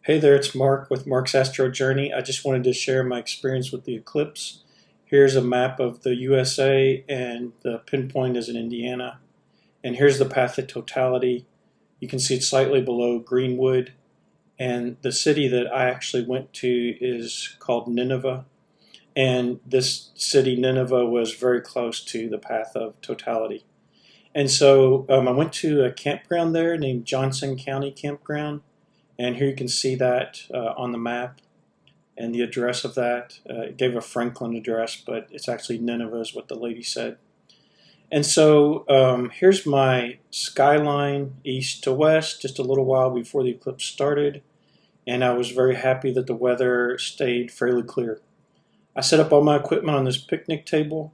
Hey there, it's Mark with Mark's Astro Journey. I just wanted to share my experience with the eclipse. Here's a map of the USA and the pinpoint is in Indiana. And here's the path at totality. You can see it's slightly below Greenwood. And the city that I actually went to is called Nineveh. And this city, Nineveh, was very close to the path of totality. And so I went to a campground there named Johnson County Campground. And here you can see that on the map and the address of that. It gave a Franklin address, but it's actually Nineveh is what the lady said. And so here's my skyline east to west just a little while before the eclipse started. And I was very happy that the weather stayed fairly clear. I set up all my equipment on this picnic table,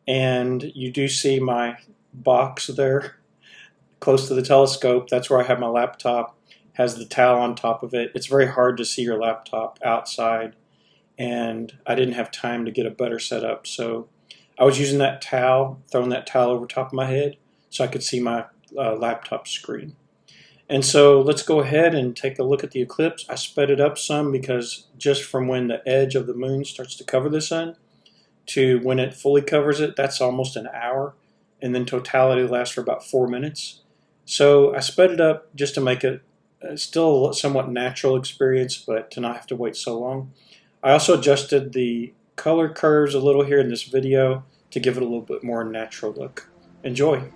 and you do see my box there close to the telescope. That's where I have my laptop. Has the towel on top of it. It's very hard to see your laptop outside, and I didn't have time to get a better setup, so I was using that towel, throwing that towel over top of my head so I could see my laptop screen. And so let's go ahead and take a look at the eclipse. I sped it up some because just from when the edge of the moon starts to cover the sun to when it fully covers it, that's almost an hour, and then totality lasts for about 4 minutes. So I sped it up just to make it still a somewhat natural experience, but to not have to wait so long. I also adjusted the color curves a little here in this video to give it a little bit more natural look. Enjoy!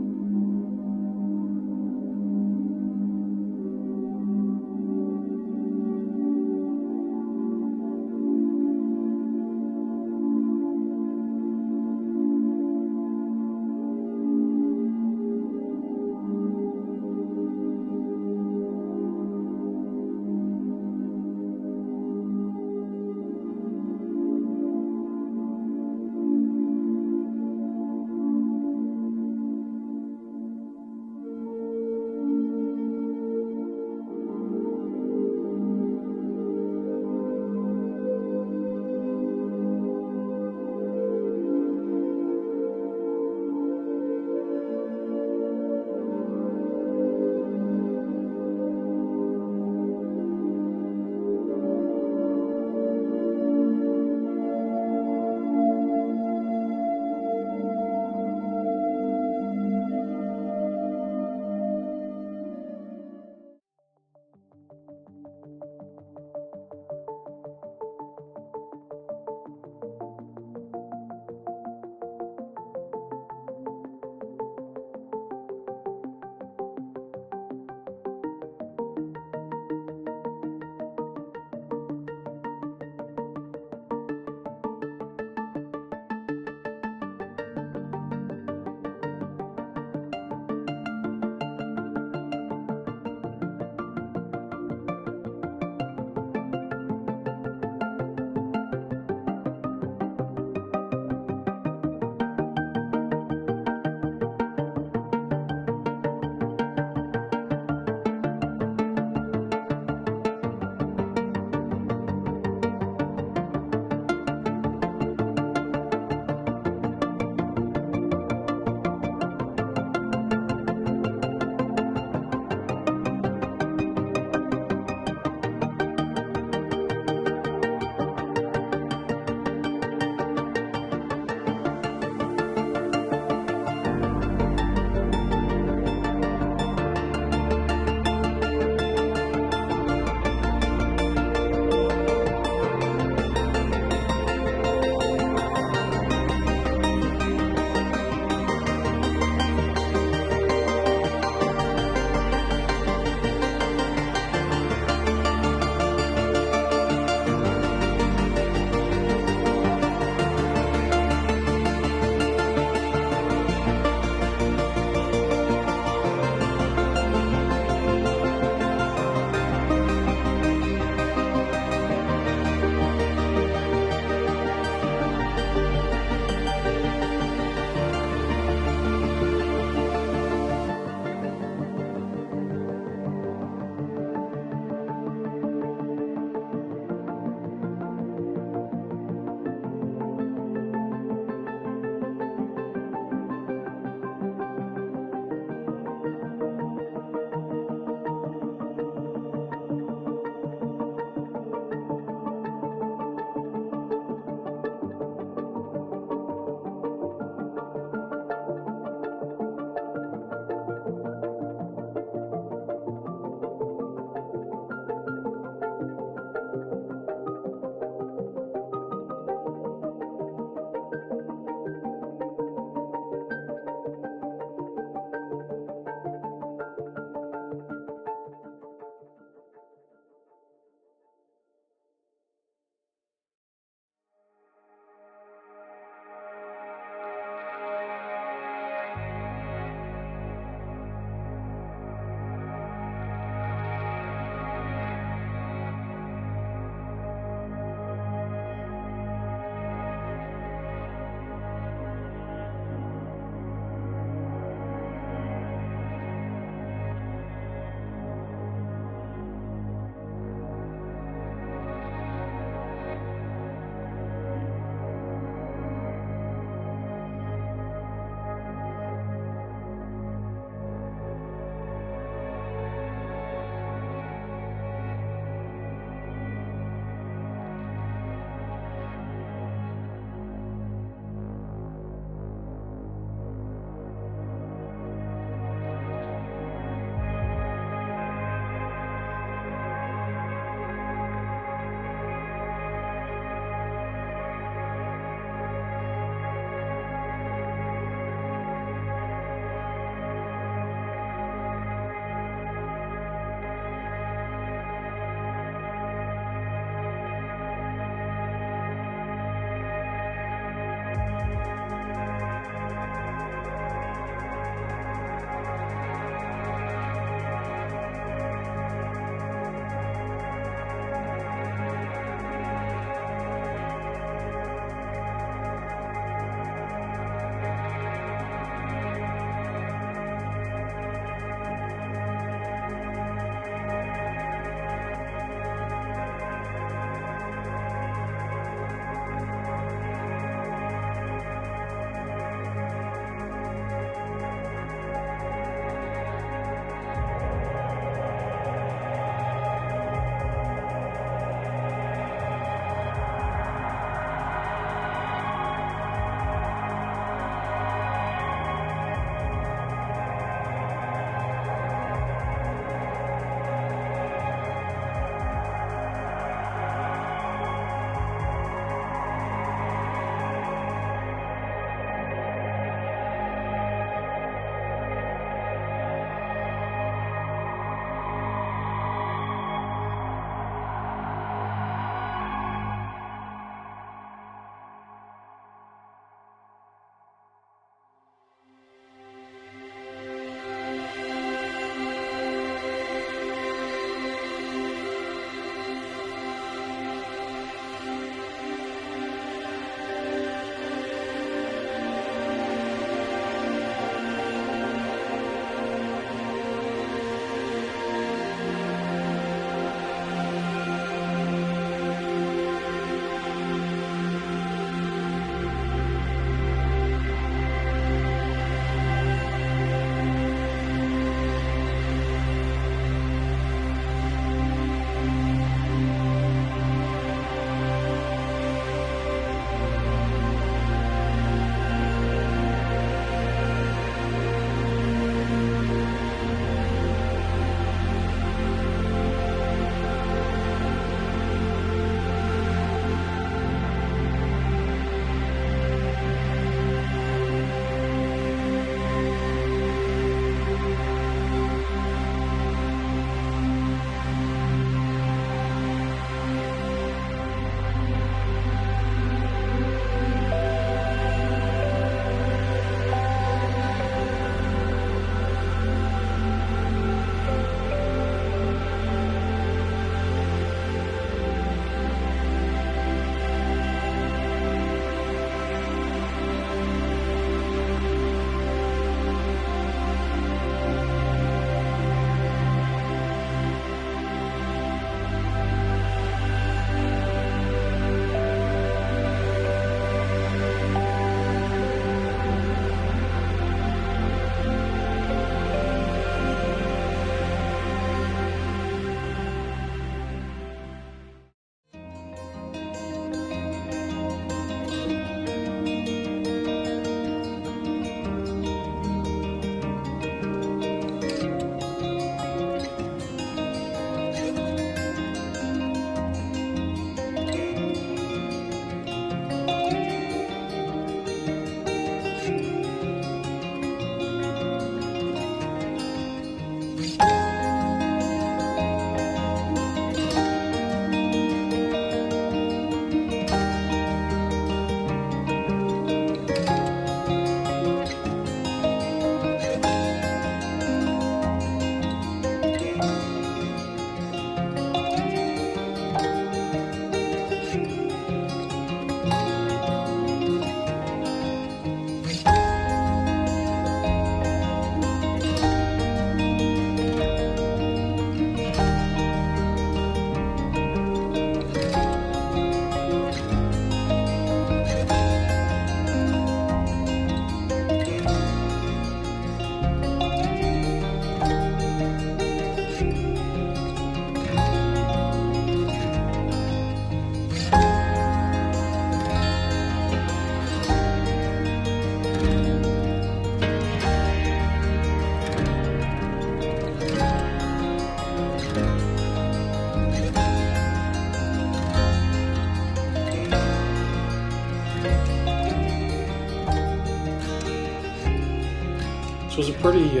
It was a pretty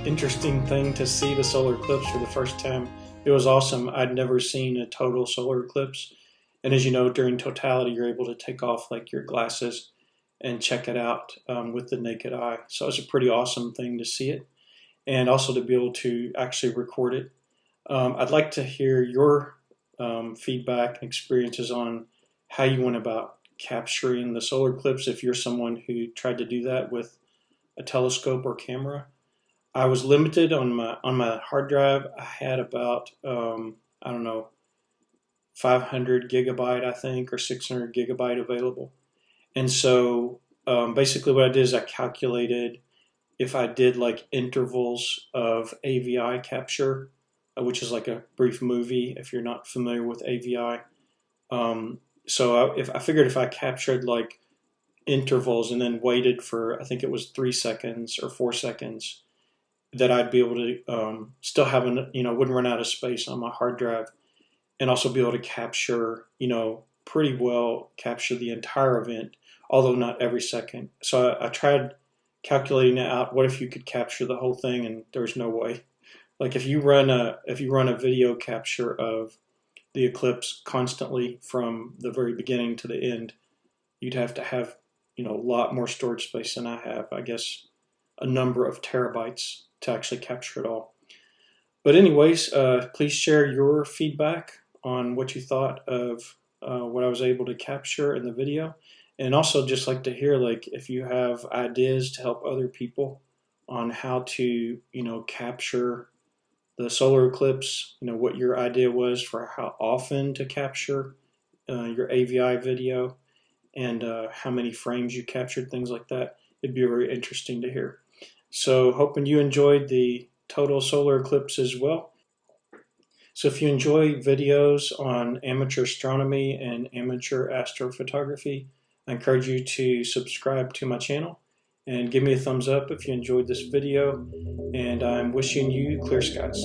interesting thing to see the solar eclipse for the first time. It was awesome. I'd never seen a total solar eclipse. And as you know, during totality, you're able to take off like your glasses and check it out with the naked eye. So it was a pretty awesome thing to see it, and also to be able to actually record it. I'd like to hear your feedback and experiences on how you went about capturing the solar eclipse, if you're someone who tried to do that with a telescope or camera. I was limited on my hard drive. I had about I don't know, 500 gigabyte, I think, or 600 gigabyte available. And so basically what I did is I calculated if I did like intervals of AVI capture, which is like a brief movie if you're not familiar with AVI. If I figured if I captured like intervals and then waited for, I think it was 3 seconds or 4 seconds, that I'd be able to still have wouldn't run out of space on my hard drive, and also be able to capture, pretty well capture the entire event, although not every second. So I tried calculating it out. What if you could capture the whole thing? And there's no way. Like if you run a video capture of the eclipse constantly from the very beginning to the end, you'd have to have a lot more storage space than I have. I guess a number of terabytes to actually capture it all. But anyways, please share your feedback on what you thought of what I was able to capture in the video. And also just like to hear, like, if you have ideas to help other people on how to, capture the solar eclipse, what your idea was for how often to capture your AVI video, and how many frames you captured, things like that. It'd be very interesting to hear. So hoping you enjoyed the total solar eclipse as well. So if you enjoy videos on amateur astronomy and amateur astrophotography, I encourage you to subscribe to my channel and give me a thumbs up if you enjoyed this video. And I'm wishing you clear skies.